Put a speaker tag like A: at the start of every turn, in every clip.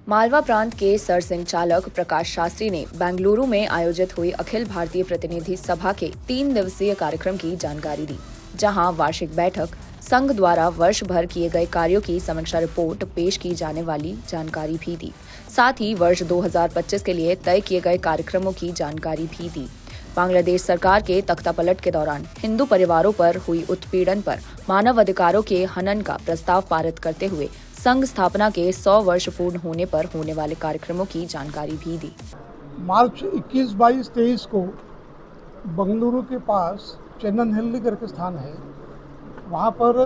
A: मालवा प्रांत के सरसिंघ चालक प्रकाश शास्त्री ने बेंगलुरु में आयोजित हुई अखिल भारतीय प्रतिनिधि सभा के 3 दिवसीय कार्यक्रम की जानकारी दी, जहां वार्षिक बैठक, संघ द्वारा वर्ष भर किए गए कार्यों की समीक्षा रिपोर्ट पेश की जाने वाली जानकारी भी दी। साथ ही वर्ष 2025 के लिए तय किए गए कार्यक्रमों की जानकारी भी दी। बांग्लादेश सरकार के तख्तापलट के दौरान हिंदू परिवारों पर हुई उत्पीड़न पर मानव अधिकारों के हनन का प्रस्ताव पारित करते हुए संघ स्थापना के 100 वर्ष पूर्ण होने पर होने वाले कार्यक्रमों की जानकारी भी दी।
B: मार्च 21, 22, 23 को बंगलुरु के पास चेन्ननहल्ली करके स्थान है, वहाँ पर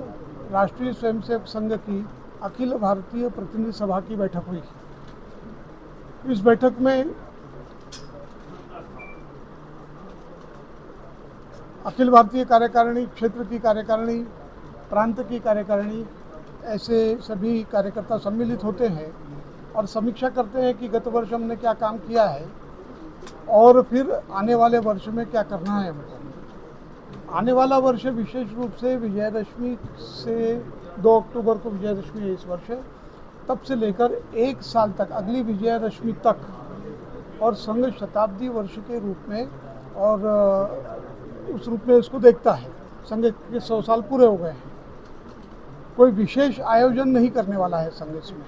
B: राष्ट्रीय स्वयंसेवक संघ की अखिल भारतीय प्रतिनिधि सभा की बैठक हुई। इस बैठक में अखिल भारतीय कार्यकारिणी, क्षेत्र की कार्यकारिणी, प्रांत की कार्यकारिणी, ऐसे सभी कार्यकर्ता सम्मिलित होते हैं और समीक्षा करते हैं कि गत वर्ष हमने क्या काम किया है और फिर आने वाले वर्ष में क्या करना है हमको। आने वाला वर्ष विशेष रूप से विजयदशमी से 2 अक्टूबर को विजयदशमी है इस वर्ष, तब से लेकर 1 साल तक, अगली विजयदशमी तक, और संघ शताब्दी वर्ष के रूप में और उस रूप में इसको देखता है। संघ के 100 साल पूरे हो गए हैं। कोई विशेष आयोजन नहीं करने वाला है संघ इसमें।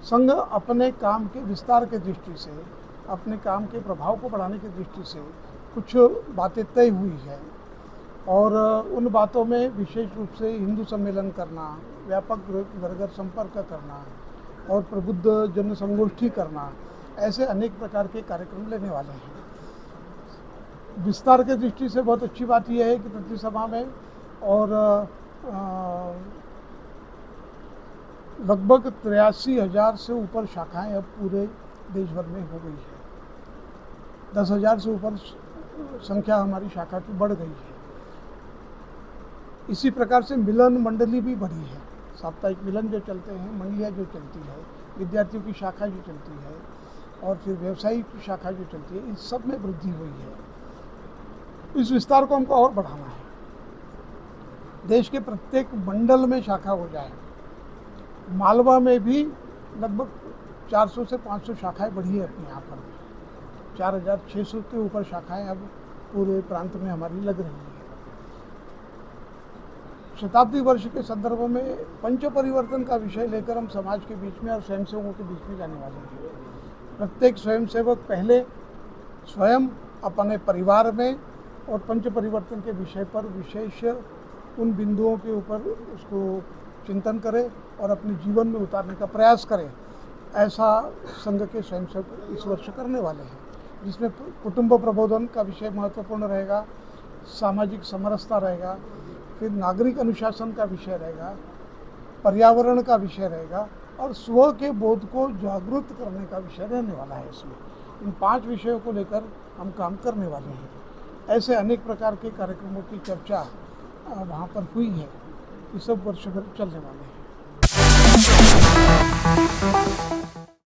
B: संघ अपने काम के विस्तार के दृष्टि से, अपने काम के प्रभाव को बढ़ाने की दृष्टि से कुछ बातें तय हुई है और उन बातों में विशेष रूप से हिंदू सम्मेलन करना, व्यापक घर घर संपर्क करना और प्रबुद्ध जन संगोष्ठी करना, ऐसे अनेक प्रकार के कार्यक्रम लेने वाले हैं। विस्तार के दृष्टि से बहुत अच्छी बात यह है कि प्रति सभा में और लगभग 83,000 से ऊपर शाखाएं अब पूरे देश भर में हो गई है। 10,000 से ऊपर संख्या हमारी शाखा की बढ़ गई है। इसी प्रकार से मिलन मंडली भी बढ़ी है। साप्ताहिक मिलन जो चलते हैं, मंडलियाँ जो चलती है, विद्यार्थियों की शाखा जो चलती है और फिर व्यवसायिक की शाखा जो चलती है, इन सब में वृद्धि हुई है। इस विस्तार को हमको और बढ़ाना है। देश के प्रत्येक मंडल में शाखा हो जाए। मालवा में भी लगभग 400 से 500 शाखाएं बढ़ी है अपने यहाँ पर। 4,600 के ऊपर शाखाएं अब पूरे प्रांत में हमारी लग रही है। शताब्दी वर्ष के संदर्भ में पंच परिवर्तन का विषय लेकर हम समाज के बीच में और स्वयंसेवकों के बीच में जाने वाले हैं। प्रत्येक स्वयंसेवक पहले स्वयं अपने परिवार में और पंच परिवर्तन के विषय पर विशेष उन बिंदुओं के ऊपर उसको चिंतन करे और अपने जीवन में उतारने का प्रयास करे। ऐसा संघ के स्वयंसेवक इस वर्ष करने वाले हैं, जिसमें कुटुंब प्रबोधन का विषय महत्वपूर्ण रहेगा, सामाजिक समरसता रहेगा, फिर नागरिक अनुशासन का विषय रहेगा, पर्यावरण का विषय रहेगा और स्व के बोध को जागरूक करने का विषय रहने वाला है। इसमें इन 5 विषयों को लेकर हम काम करने वाले हैं। ऐसे अनेक प्रकार के कार्यक्रमों की चर्चा वहाँ पर हुई है। ये सब वर्ष भर चलने वाले हैं।